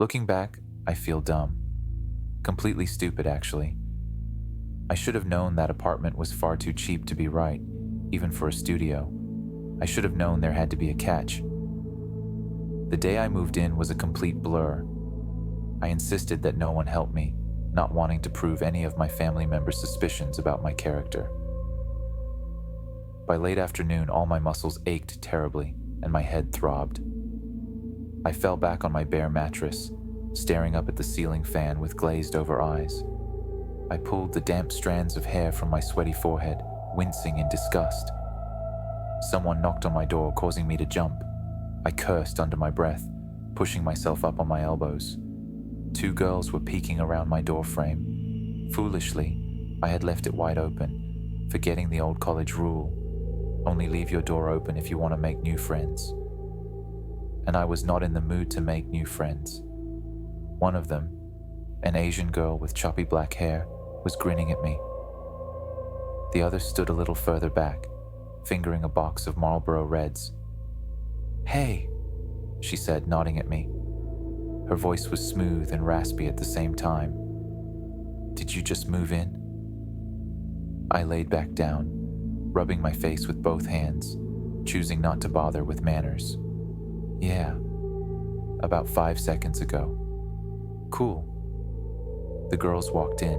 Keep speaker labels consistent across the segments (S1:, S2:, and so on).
S1: Looking back, I feel dumb. Completely stupid, actually. I should have known that apartment was far too cheap to be right, even for a studio. I should have known there had to be a catch. The day I moved in was a complete blur. I insisted that no one help me, not wanting to prove any of my family members' suspicions about my character. By late afternoon, all my muscles ached terribly, and my head throbbed. I fell back on my bare mattress, staring up at the ceiling fan with glazed-over eyes. I pulled the damp strands of hair from my sweaty forehead, wincing in disgust. Someone knocked on my door, causing me to jump. I cursed under my breath, pushing myself up on my elbows. 2 girls were peeking around my door frame. Foolishly, I had left it wide open, forgetting the old college rule: only leave your door open if you want to make new friends. And I was not in the mood to make new friends. One of them, an Asian girl with choppy black hair, was grinning at me. The other stood a little further back, fingering a box of Marlboro Reds. "Hey," she said, nodding at me. Her voice was smooth and raspy at the same time. "Did you just move in?" I laid back down, rubbing my face with both hands, choosing not to bother with manners. "Yeah, about 5 seconds ago." "Cool." The girls walked in,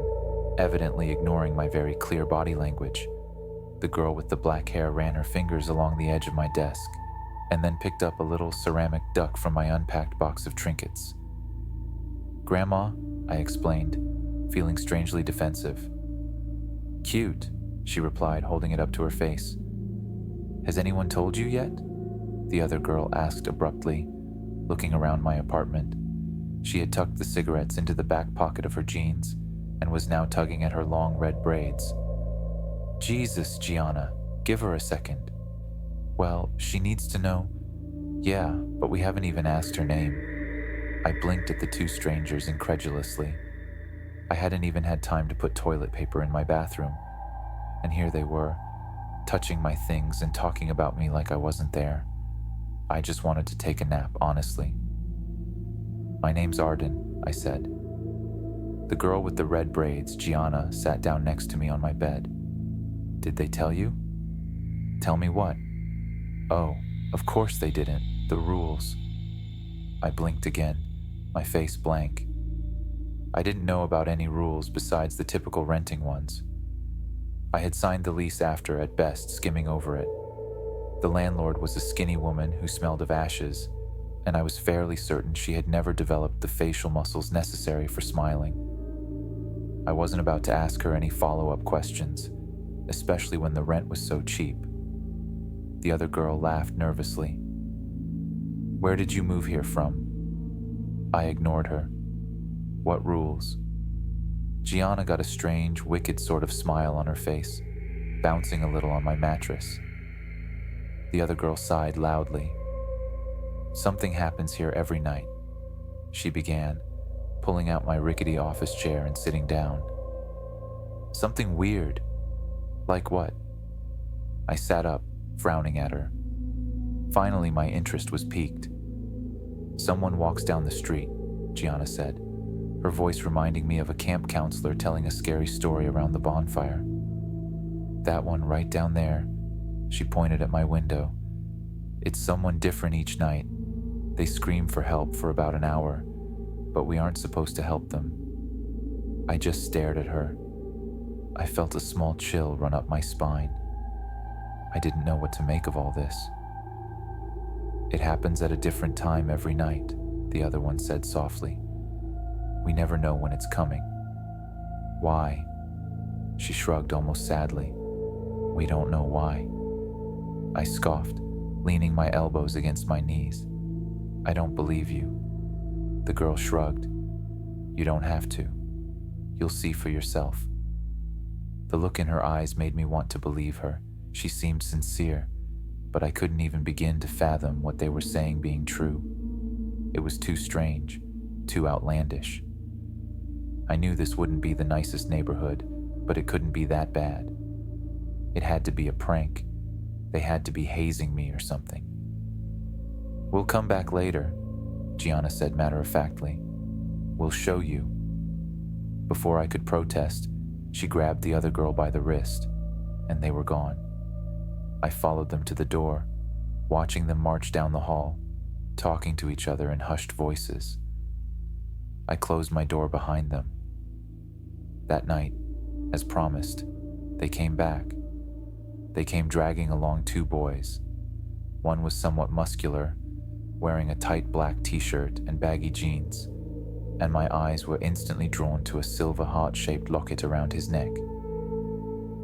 S1: evidently ignoring my very clear body language. The girl with the black hair ran her fingers along the edge of my desk, and then picked up a little ceramic duck from my unpacked box of trinkets. "Grandma," I explained, feeling strangely defensive. "Cute," she replied, holding it up to her face. "Has anyone told you yet?" the other girl asked abruptly, looking around my apartment. She had tucked the cigarettes into the back pocket of her jeans and was now tugging at her long red braids. "Jesus, Gianna, give her a second." "Well, she needs to know." "Yeah, but we haven't even asked her name." I blinked at the 2 strangers incredulously. I hadn't even had time to put toilet paper in my bathroom, and here they were, touching my things and talking about me like I wasn't there. I just wanted to take a nap, honestly. "My name's Arden," I said. The girl with the red braids, Gianna, sat down next to me on my bed. "Did they tell you?" "Tell me what?" "Oh, of course they didn't. The rules." I blinked again, my face blank. I didn't know about any rules besides the typical renting ones. I had signed the lease after, at best, skimming over it. The landlord was a skinny woman who smelled of ashes, and I was fairly certain she had never developed the facial muscles necessary for smiling. I wasn't about to ask her any follow-up questions, especially when the rent was so cheap. The other girl laughed nervously. "Where did you move here from?" I ignored her. "What rules?" Gianna got a strange, wicked sort of smile on her face, bouncing a little on my mattress. The other girl sighed loudly. "Something happens here every night," she began, pulling out my rickety office chair and sitting down. "Something weird." "Like what?" I sat up, frowning at her. Finally, my interest was piqued. "Someone walks down the street," Gianna said, her voice reminding me of a camp counselor telling a scary story around the bonfire. "That one right down there," she pointed at my window. "It's someone different each night. They scream for help for about an hour, but we aren't supposed to help them." I just stared at her. I felt a small chill run up my spine. I didn't know what to make of all this. "It happens at a different time every night," the other one said softly. "We never know when it's coming." "Why?" She shrugged almost sadly. "We don't know why." I scoffed, leaning my elbows against my knees. "I don't believe you." The girl shrugged. "You don't have to. You'll see for yourself." The look in her eyes made me want to believe her. She seemed sincere, but I couldn't even begin to fathom what they were saying being true. It was too strange, too outlandish. I knew this wouldn't be the nicest neighborhood, but it couldn't be that bad. It had to be a prank. They had to be hazing me or something. "We'll come back later," Gianna said matter-of-factly. "We'll show you." Before I could protest, she grabbed the other girl by the wrist, and they were gone. I followed them to the door, watching them march down the hall, talking to each other in hushed voices. I closed my door behind them. That night, as promised, they came back. They came dragging along 2 boys. One was somewhat muscular, wearing a tight black t-shirt and baggy jeans, and my eyes were instantly drawn to a silver heart-shaped locket around his neck.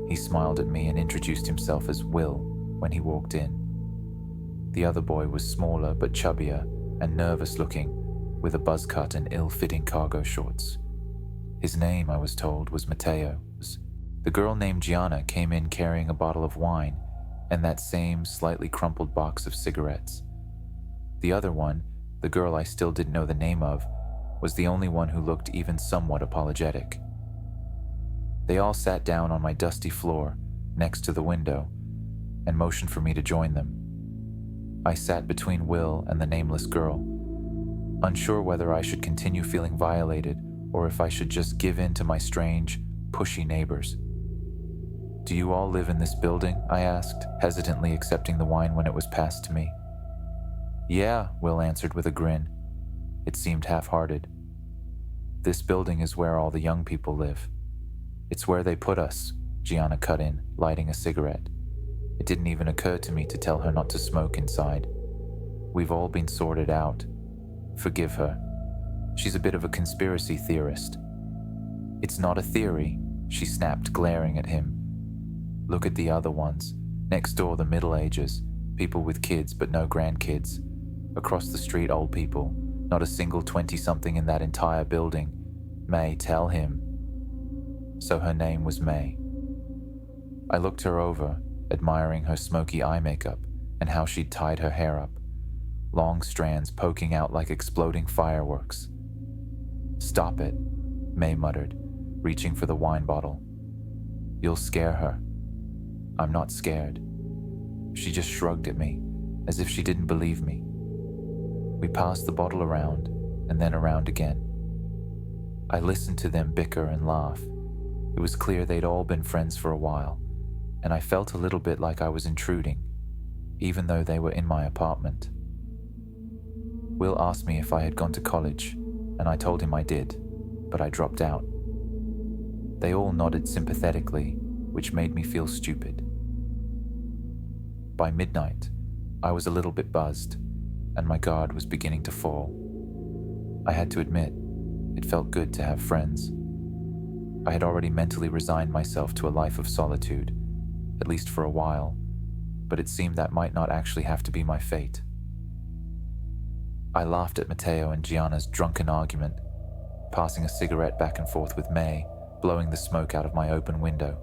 S1: He smiled at me and introduced himself as Will when he walked in. The other boy was smaller but chubbier and nervous-looking, with a buzz cut and ill-fitting cargo shorts. His name, I was told, was Matteo. The girl named Gianna came in carrying a bottle of wine and that same slightly crumpled box of cigarettes. The other one, the girl I still didn't know the name of, was the only one who looked even somewhat apologetic. They all sat down on my dusty floor next to the window and motioned for me to join them. I sat between Will and the nameless girl, unsure whether I should continue feeling violated or if I should just give in to my strange, pushy neighbors. "Do you all live in this building?" I asked, hesitantly accepting the wine when it was passed to me. "Yeah," Will answered with a grin. It seemed half-hearted. "This building is where all the young people live. It's where they put us," Gianna cut in, lighting a cigarette. It didn't even occur to me to tell her not to smoke inside. "We've all been sorted out. Forgive her. She's a bit of a conspiracy theorist." "It's not a theory," she snapped, glaring at him. "Look at the other ones. Next door, the Middle Ages, people with kids but no grandkids. Across the street, old people. Not a single 20-something in that entire building. May, tell him." So her name was May. I looked her over, admiring her smoky eye makeup and how she'd tied her hair up, long strands poking out like exploding fireworks. "Stop it," May muttered, reaching for the wine bottle. "You'll scare her." "I'm not scared." She just shrugged at me, as if she didn't believe me. We passed the bottle around, and then around again. I listened to them bicker and laugh. It was clear they'd all been friends for a while, and I felt a little bit like I was intruding, even though they were in my apartment. Will asked me if I had gone to college, and I told him I did, but I dropped out. They all nodded sympathetically, which made me feel stupid. By midnight, I was a little bit buzzed, and my guard was beginning to fall. I had to admit, it felt good to have friends. I had already mentally resigned myself to a life of solitude, at least for a while, but it seemed that might not actually have to be my fate. I laughed at Matteo and Gianna's drunken argument, passing a cigarette back and forth with May, blowing the smoke out of my open window.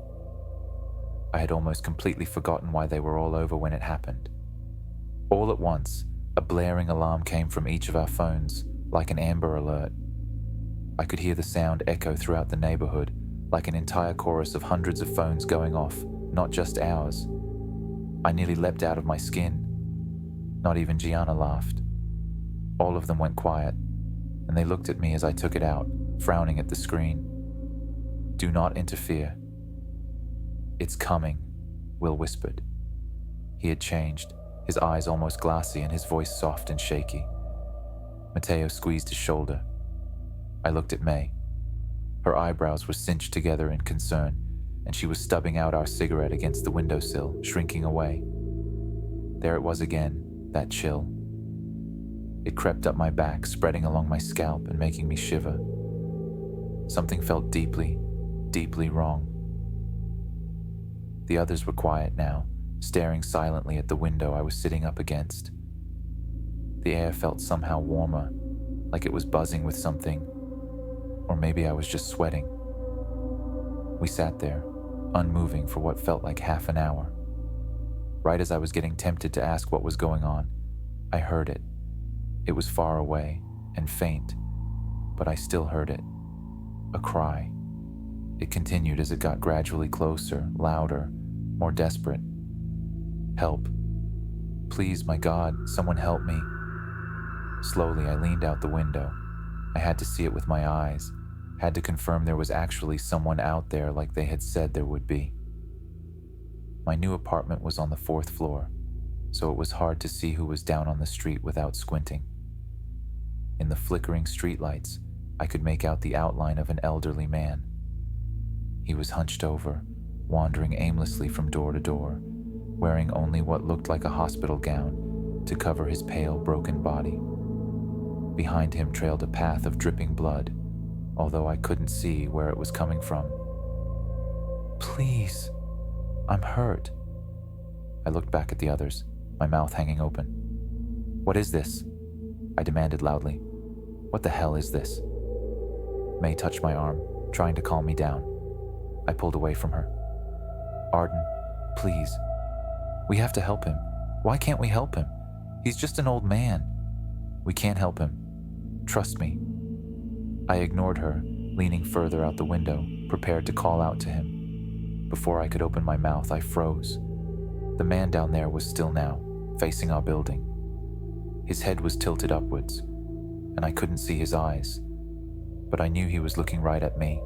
S1: I had almost completely forgotten why they were all over when it happened. All at once, a blaring alarm came from each of our phones, like an Amber Alert. I could hear the sound echo throughout the neighborhood, like an entire chorus of hundreds of phones going off, not just ours. I nearly leapt out of my skin. Not even Gianna laughed. All of them went quiet, and they looked at me as I took it out, frowning at the screen. "Do not interfere." "It's coming," Will whispered. He had changed, his eyes almost glassy and his voice soft and shaky. Matteo squeezed his shoulder. I looked at May. Her eyebrows were cinched together in concern, and she was stubbing out our cigarette against the windowsill, shrinking away. There it was again, that chill. It crept up my back, spreading along my scalp and making me shiver. Something felt deeply, deeply wrong. The others were quiet now, staring silently at the window I was sitting up against. The air felt somehow warmer, like it was buzzing with something, or maybe I was just sweating. We sat there, unmoving for what felt like half an hour. Right as I was getting tempted to ask what was going on, I heard it. It was far away and faint, but I still heard it. A cry. It continued as it got gradually closer, louder, more desperate. "Help. Please, my God, someone help me." Slowly, I leaned out the window, I had to see it with my eyes, had to confirm there was actually someone out there like they had said there would be. My new apartment was on the 4th floor, so it was hard to see who was down on the street without squinting. In the flickering streetlights, I could make out the outline of an elderly man. He was hunched over, wandering aimlessly from door to door, wearing only what looked like a hospital gown to cover his pale, broken body. Behind him trailed a path of dripping blood, although I couldn't see where it was coming from. "Please, I'm hurt." I looked back at the others, my mouth hanging open. "What is this?" I demanded loudly. "What the hell is this?" May touched my arm, trying to calm me down. I pulled away from her. "Arden, please. We have to help him. Why can't we help him? He's just an old man. We can't help him. Trust me." I ignored her, leaning further out the window, prepared to call out to him. Before I could open my mouth, I froze. The man down there was still now, facing our building. His head was tilted upwards, and I couldn't see his eyes, but I knew he was looking right at me.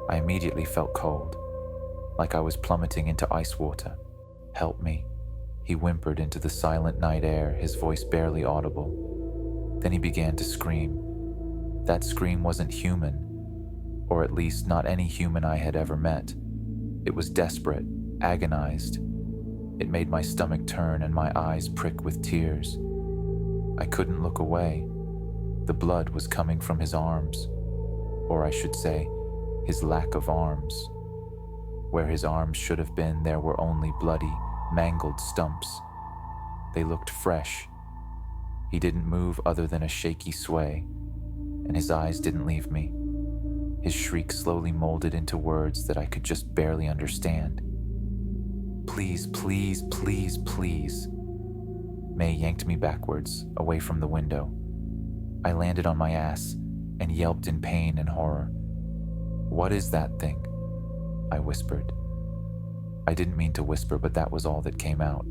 S1: I immediately felt cold, like I was plummeting into ice water. "Help me," he whimpered into the silent night air, his voice barely audible. Then he began to scream. That scream wasn't human, or at least not any human I had ever met. It was desperate, agonized. It made my stomach turn and my eyes prick with tears. I couldn't look away. The blood was coming from his arms, or I should say, his lack of arms. Where his arms should have been, there were only bloody, mangled stumps. They looked fresh. He didn't move other than a shaky sway, and his eyes didn't leave me. His shriek slowly molded into words that I could just barely understand. "Please, please, please, please." May yanked me backwards, away from the window. I landed on my ass and yelped in pain and horror. "What is that thing?" I whispered. I didn't mean to whisper, but that was all that came out.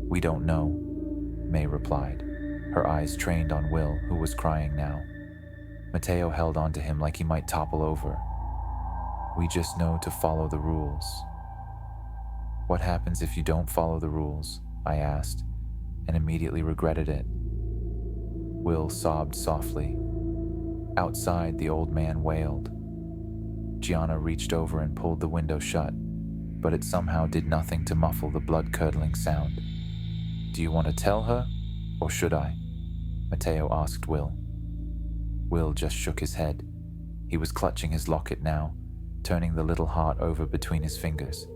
S1: "We don't know," May replied, her eyes trained on Will, who was crying now. Mateo held onto him like he might topple over. "We just know to follow the rules." "What happens if you don't follow the rules?" I asked, and immediately regretted it. Will sobbed softly. Outside, the old man wailed. Gianna reached over and pulled the window shut, but it somehow did nothing to muffle the blood-curdling sound. "Do you want to tell her, or should I?" Mateo asked Will. Will just shook his head. He was clutching his locket now, turning the little heart over between his fingers.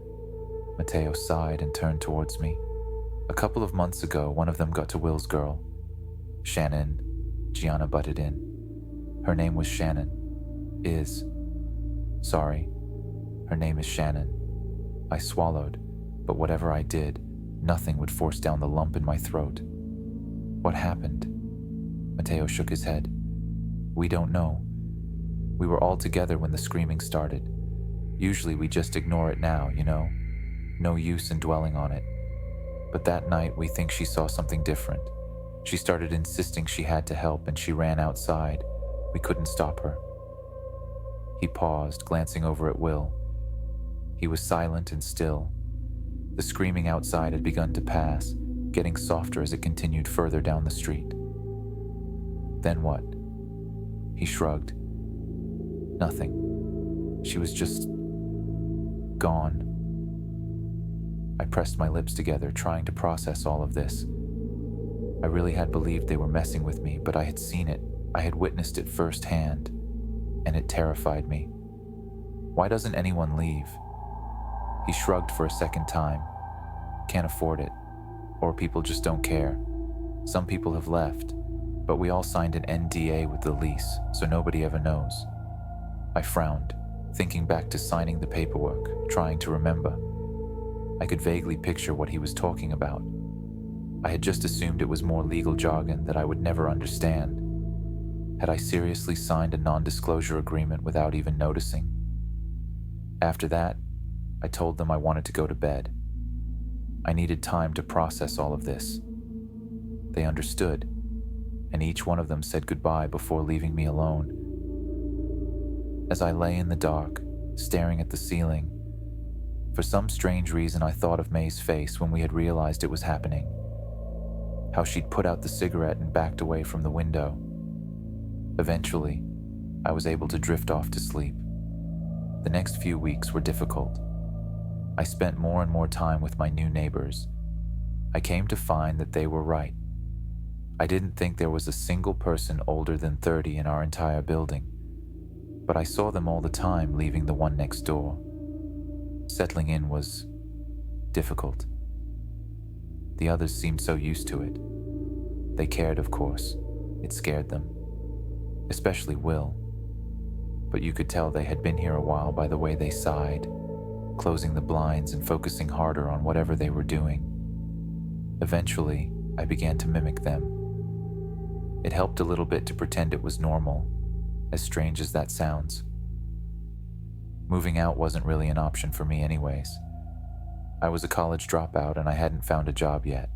S1: Mateo sighed and turned towards me. "A couple of months ago, one of them got to Will's girl. Shannon," Gianna butted in. "Her name was Shannon. Sorry, her name is Shannon." I swallowed, but whatever I did, nothing would force down the lump in my throat. "What happened?" Mateo shook his head. "We don't know. We were all together when the screaming started. Usually we just ignore it now, you know? No use in dwelling on it. But that night we think she saw something different. She started insisting she had to help and she ran outside. We couldn't stop her." He paused, glancing over at Will. He was silent and still. The screaming outside had begun to pass, getting softer as it continued further down the street. "Then what?" He shrugged. "Nothing. She was just gone." I pressed my lips together, trying to process all of this. I really had believed they were messing with me, but I had seen it. I had witnessed it firsthand, and it terrified me. "Why doesn't anyone leave?" He shrugged for a second time. "Can't afford it. Or people just don't care. Some people have left, but we all signed an NDA with the lease, so nobody ever knows." I frowned, thinking back to signing the paperwork, trying to remember. I could vaguely picture what he was talking about. I had just assumed it was more legal jargon that I would never understand. Had I seriously signed a non-disclosure agreement without even noticing? After that, I told them I wanted to go to bed. I needed time to process all of this. They understood, and each one of them said goodbye before leaving me alone. As I lay in the dark, staring at the ceiling, for some strange reason I thought of May's face when we had realized it was happening. How she'd put out the cigarette and backed away from the window. Eventually, I was able to drift off to sleep. The next few weeks were difficult. I spent more and more time with my new neighbors. I came to find that they were right. I didn't think there was a single person older than 30 in our entire building, but I saw them all the time leaving the one next door. Settling in was difficult. The others seemed so used to it. They cared, of course. It scared them. Especially Will. But you could tell they had been here a while by the way they sighed, closing the blinds and focusing harder on whatever they were doing. Eventually, I began to mimic them. It helped a little bit to pretend it was normal, as strange as that sounds. Moving out wasn't really an option for me anyways. I was a college dropout and I hadn't found a job yet.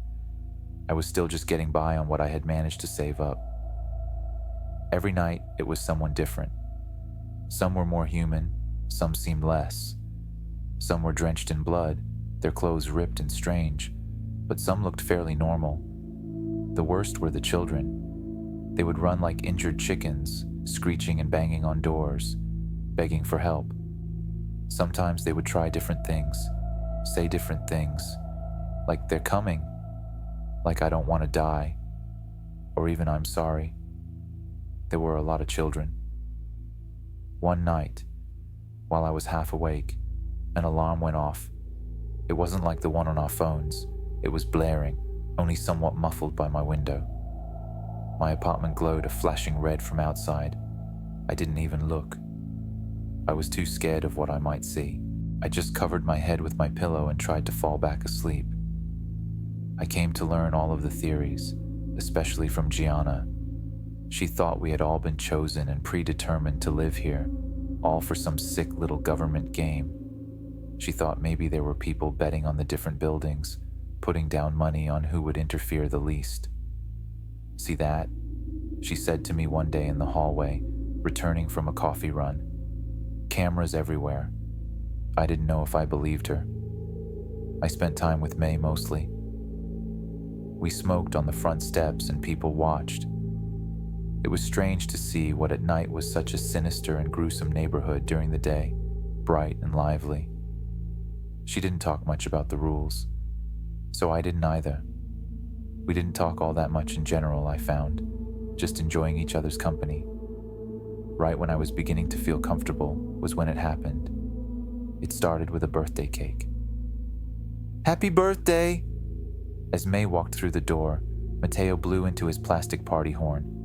S1: I was still just getting by on what I had managed to save up. Every night, it was someone different. Some were more human, some seemed less. Some were drenched in blood, their clothes ripped and strange, but some looked fairly normal. The worst were the children. They would run like injured chickens, screeching and banging on doors, begging for help. Sometimes they would try different things, say different things, like they're coming, like I don't want to die, or even I'm sorry. There were a lot of children. One night, while I was half awake, an alarm went off. It wasn't like the one on our phones. It was blaring, only somewhat muffled by my window. My apartment glowed a flashing red from outside. I didn't even look. I was too scared of what I might see. I just covered my head with my pillow and tried to fall back asleep. I came to learn all of the theories, especially from Gianna. She thought we had all been chosen and predetermined to live here, all for some sick little government game. She thought maybe there were people betting on the different buildings, putting down money on who would interfere the least. See that? She said to me one day in the hallway, returning from a coffee run. Cameras everywhere. I didn't know if I believed her. I spent time with May mostly. We smoked on the front steps and people watched. It was strange to see what at night was such a sinister and gruesome neighborhood during the day, bright and lively. She didn't talk much about the rules, so I didn't either. We didn't talk all that much in general, I found, just enjoying each other's company. Right when I was beginning to feel comfortable was when it happened. It started with a birthday cake. "Happy birthday!" As May walked through the door, Mateo blew into his plastic party horn.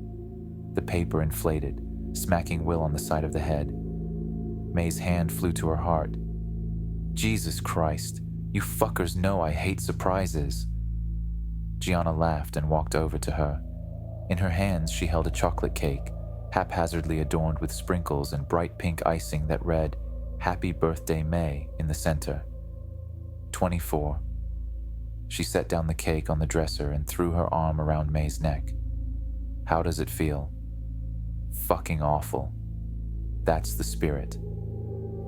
S1: The paper inflated, smacking Will on the side of the head. May's hand flew to her heart. "Jesus Christ, you fuckers know I hate surprises." Gianna laughed and walked over to her. In her hands, she held a chocolate cake, haphazardly adorned with sprinkles and bright pink icing that read, "Happy Birthday, May," in the center. 24. She set down the cake on the dresser and threw her arm around May's neck. "How does it feel?" "Fucking awful." "That's the spirit."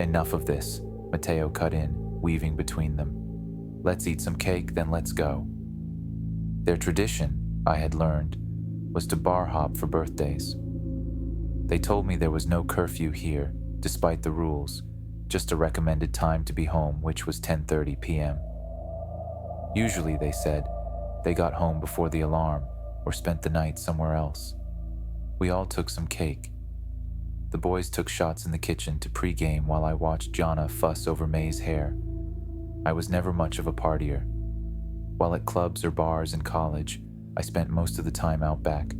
S1: "Enough of this," Mateo cut in, weaving between them. "Let's eat some cake, then let's go." Their tradition, I had learned, was to bar hop for birthdays. They told me there was no curfew here, despite the rules, just a recommended time to be home, which was 10:30 p.m. Usually, they said, they got home before the alarm or spent the night somewhere else. We all took some cake. The boys took shots in the kitchen to pregame while I watched Gianna fuss over May's hair. I was never much of a partier. While at clubs or bars in college, I spent most of the time out back,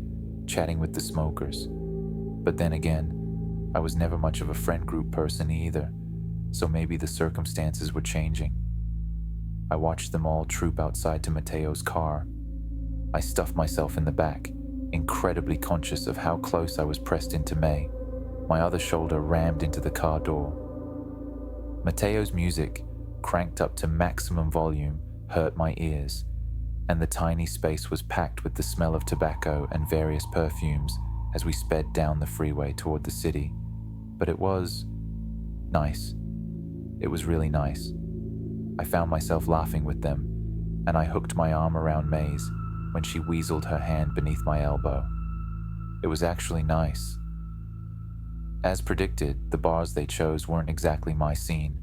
S1: chatting with the smokers. But then again, I was never much of a friend group person either, so maybe the circumstances were changing. I watched them all troop outside to Mateo's car. I stuffed myself in the back, incredibly conscious of how close I was pressed into May. My other shoulder rammed into the car door. Mateo's music, cranked up to maximum volume, hurt my ears. and the tiny space was packed with the smell of tobacco and various perfumes as we sped down the freeway toward the city. But it was nice. It was really nice. I found myself laughing with them, and I hooked my arm around May's when she weaseled her hand beneath my elbow. It was actually nice. As predicted, the bars they chose weren't exactly my scene.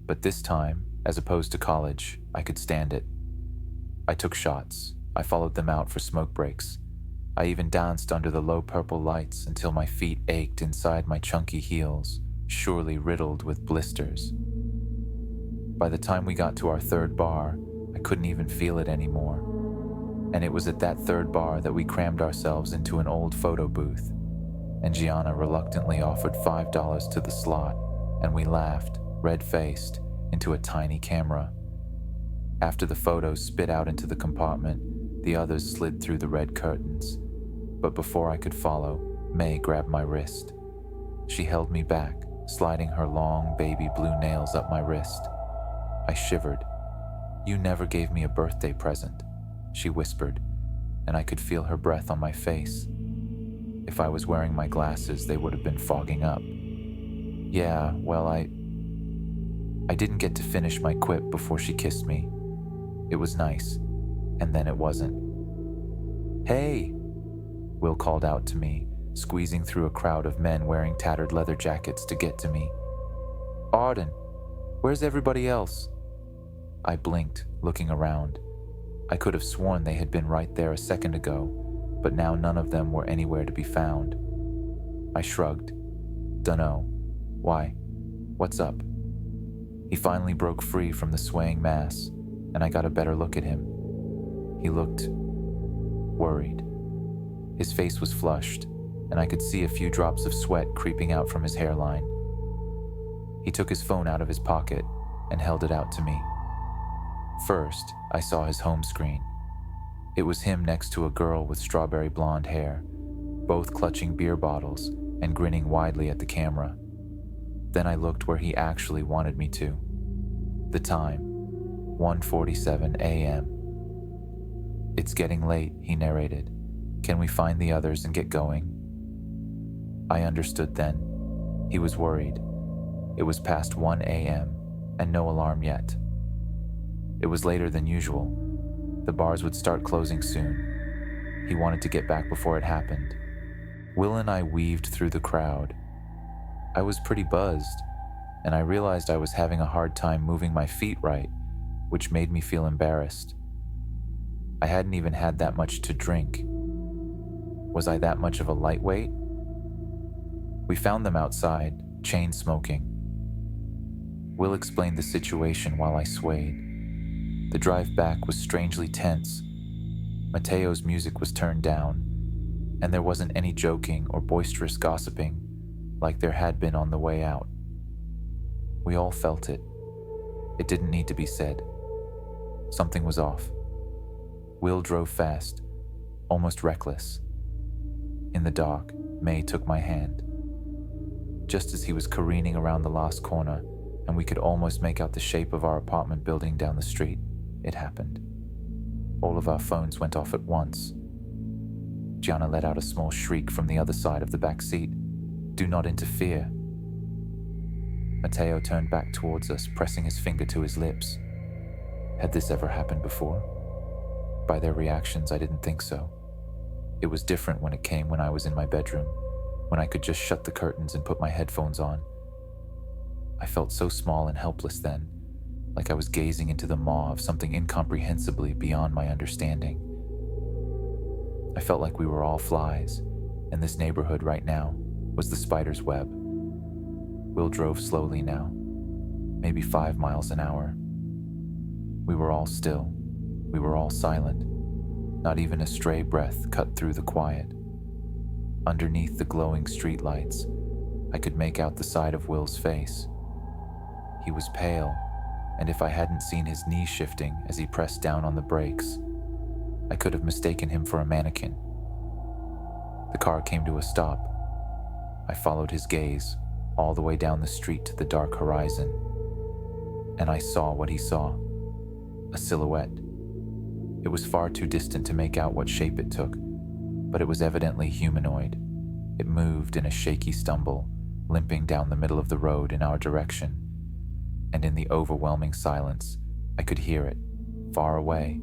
S1: But this time, as opposed to college, I could stand it. I took shots. I followed them out for smoke breaks. I even danced under the low purple lights until my feet ached inside my chunky heels, surely riddled with blisters. By the time we got to our third bar, I couldn't even feel it anymore. And it was at that third bar that we crammed ourselves into an old photo booth, and Gianna reluctantly offered $5 to the slot, and we laughed, red-faced, into a tiny camera. After the photos spit out into the compartment, the others slid through the red curtains. But before I could follow, May grabbed my wrist. She held me back, sliding her long, baby blue nails up my wrist. I shivered. "You never gave me a birthday present," she whispered, and I could feel her breath on my face. If I was wearing my glasses, they would have been fogging up. Yeah, well, I didn't get to finish my quip before she kissed me. It was nice, and then it wasn't. "Hey!" Will called out to me, squeezing through a crowd of men wearing tattered leather jackets to get to me. "Arden, where's everybody else?" I blinked, looking around. I could have sworn they had been right there a second ago, but now none of them were anywhere to be found. I shrugged. "Dunno. Why? What's up?" He finally broke free from the swaying mass, and I got a better look at him. He looked worried. His face was flushed, and I could see a few drops of sweat creeping out from his hairline. He took his phone out of his pocket and held it out to me. First, I saw his home screen. It was him next to a girl with strawberry blonde hair, both clutching beer bottles and grinning widely at the camera. Then I looked where he actually wanted me to. The time, 1:47 a.m. "It's getting late," he narrated. "Can we find the others and get going?" I understood then. He was worried. It was past 1 a.m. and no alarm yet. It was later than usual. The bars would start closing soon. He wanted to get back before it happened. Will and I weaved through the crowd. I was pretty buzzed, and I realized I was having a hard time moving my feet right, which made me feel embarrassed. I hadn't even had that much to drink. Was I that much of a lightweight? We found them outside, chain smoking. Will explained the situation while I swayed. The drive back was strangely tense. Mateo's music was turned down, and there wasn't any joking or boisterous gossiping like there had been on the way out. We all felt it. It didn't need to be said. Something was off. Will drove fast, almost reckless. In the dark, May took my hand. Just as he was careening around the last corner, and we could almost make out the shape of our apartment building down the street, it happened. All of our phones went off at once. Gianna let out a small shriek from the other side of the back seat. "Do not interfere." Mateo turned back towards us, pressing his finger to his lips. Had this ever happened before? By their reactions, I didn't think so. It was different when it came when I was in my bedroom, when I could just shut the curtains and put my headphones on. I felt so small and helpless then, like I was gazing into the maw of something incomprehensibly beyond my understanding. I felt like we were all flies, and this neighborhood right now was the spider's web. Will drove slowly now, maybe 5 miles an hour. We were all still. We were all silent. Not even a stray breath cut through the quiet. Underneath the glowing streetlights, I could make out the side of Will's face. He was pale, and if I hadn't seen his knee shifting as he pressed down on the brakes, I could have mistaken him for a mannequin. The car came to a stop. I followed his gaze all the way down the street to the dark horizon, and I saw what he saw: a silhouette. It was far too distant to make out what shape it took, but it was evidently humanoid. It moved in a shaky stumble, limping down the middle of the road in our direction. And in the overwhelming silence, I could hear it, far away,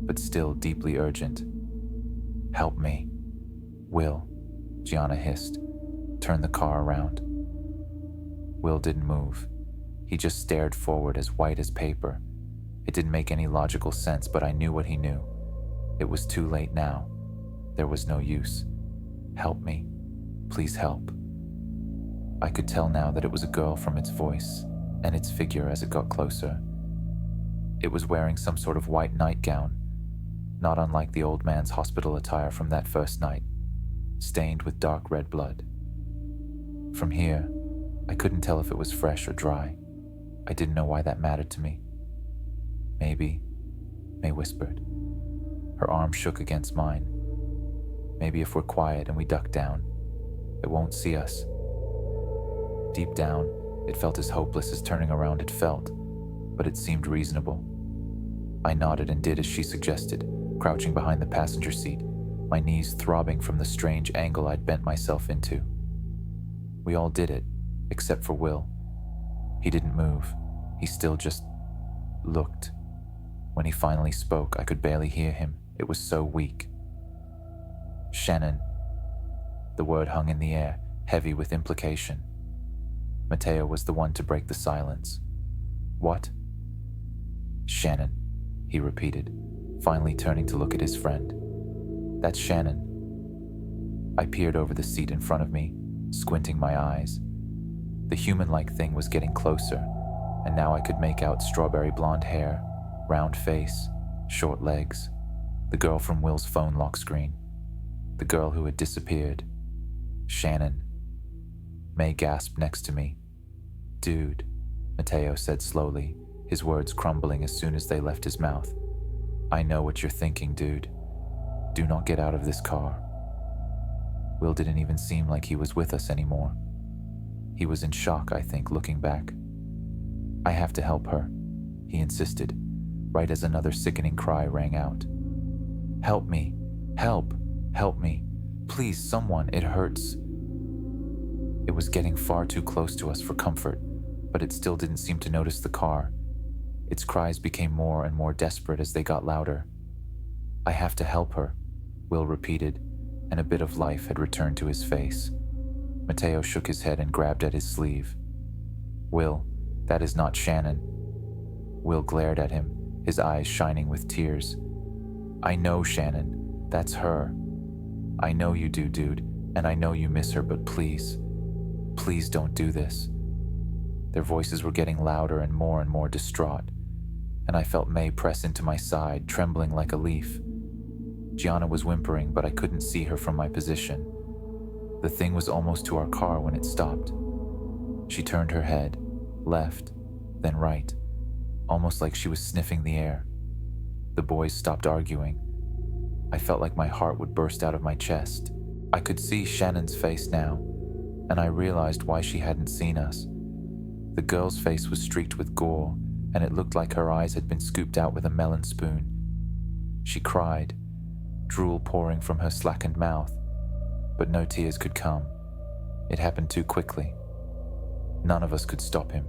S1: but still deeply urgent. "Help me." "Will," Gianna hissed. "Turn the car around." Will didn't move. He just stared forward, as white as paper. It didn't make any logical sense, but I knew what he knew. It was too late now. There was no use. "Help me. Please help." I could tell now that it was a girl from its voice and its figure as it got closer. It was wearing some sort of white nightgown, not unlike the old man's hospital attire from that first night, stained with dark red blood. From here, I couldn't tell if it was fresh or dry. I didn't know why that mattered to me. "Maybe," May whispered. Her arm shook against mine. "Maybe if we're quiet and we duck down, it won't see us." Deep down, it felt as hopeless as turning around had felt, but it seemed reasonable. I nodded and did as she suggested, crouching behind the passenger seat, my knees throbbing from the strange angle I'd bent myself into. We all did it, except for Will. He didn't move. He still just looked. When he finally spoke, I could barely hear him. It was so weak. "Shannon." The word hung in the air, heavy with implication. Mateo was the one to break the silence. "What?" "Shannon," he repeated, finally turning to look at his friend. "That's Shannon." I peered over the seat in front of me, squinting my eyes. The human-like thing was getting closer, and now I could make out strawberry blonde hair, round face, short legs. The girl from Will's phone lock screen. The girl who had disappeared. Shannon. May gasped next to me. "Dude," Mateo said slowly, his words crumbling as soon as they left his mouth. "I know what you're thinking, dude. Do not get out of this car." Will didn't even seem like he was with us anymore. He was in shock, I think, looking back. "I have to help her," he insisted, right as another sickening cry rang out. "Help me! Help! Help me! Please, someone, it hurts!" It was getting far too close to us for comfort, but it still didn't seem to notice the car. Its cries became more and more desperate as they got louder. "I have to help her," Will repeated, and a bit of life had returned to his face. Mateo shook his head and grabbed at his sleeve. "Will, that is not Shannon." Will glared at him, his eyes shining with tears. "I know Shannon. That's her. I know you do, dude, and I know you miss her, but please, please don't do this." Their voices were getting louder and more distraught, and I felt May press into my side, trembling like a leaf. Gianna was whimpering, but I couldn't see her from my position. The thing was almost to our car when it stopped. She turned her head, left, then right, almost like she was sniffing the air. The boys stopped arguing. I felt like my heart would burst out of my chest. I could see Shannon's face now, and I realized why she hadn't seen us. The girl's face was streaked with gore, and it looked like her eyes had been scooped out with a melon spoon. She cried, drool pouring from her slackened mouth, but no tears could come. It happened too quickly. None of us could stop him.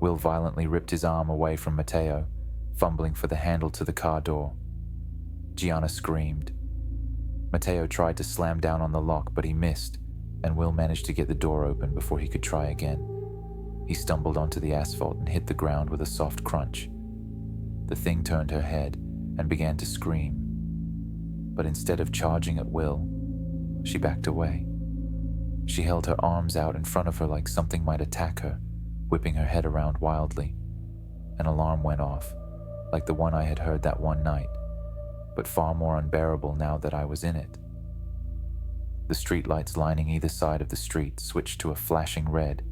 S1: Will violently ripped his arm away from Mateo, fumbling for the handle to the car door. Gianna screamed. Mateo tried to slam down on the lock, but he missed, and Will managed to get the door open before he could try again. He stumbled onto the asphalt and hit the ground with a soft crunch. The thing turned her head and began to scream. But instead of charging at Will, she backed away. She held her arms out in front of her like something might attack her, whipping her head around wildly. An alarm went off, like the one I had heard that one night, but far more unbearable now that I was in it. The streetlights lining either side of the street switched to a flashing red,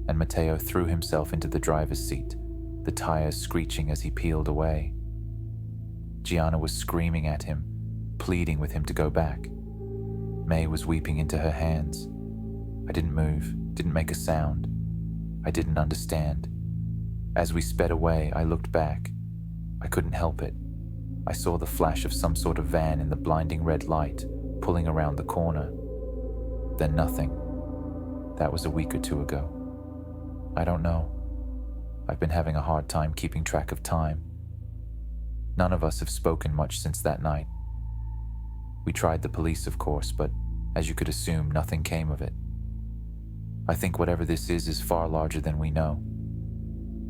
S1: and Mateo threw himself into the driver's seat, the tires screeching as he peeled away. Gianna was screaming at him, pleading with him to go back. May was weeping into her hands. I didn't move, didn't make a sound. I didn't understand. As we sped away, I looked back. I couldn't help it. I saw the flash of some sort of van in the blinding red light, pulling around the corner. Then nothing. That was a week or two ago. I don't know. I've been having a hard time keeping track of time. None of us have spoken much since that night. We tried the police, of course, but as you could assume, nothing came of it. I think whatever this is far larger than we know.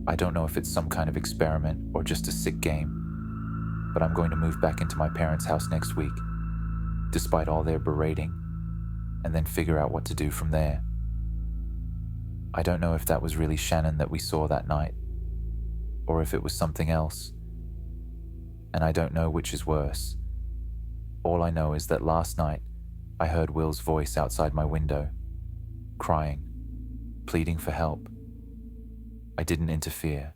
S1: I don't know if it's some kind of experiment or just a sick game, but I'm going to move back into my parents' house next week, despite all their berating, and then figure out what to do from there. I don't know if that was really Shannon that we saw that night, or if it was something else, and I don't know which is worse. All I know is that last night, I heard Will's voice outside my window, crying, pleading for help. I didn't interfere.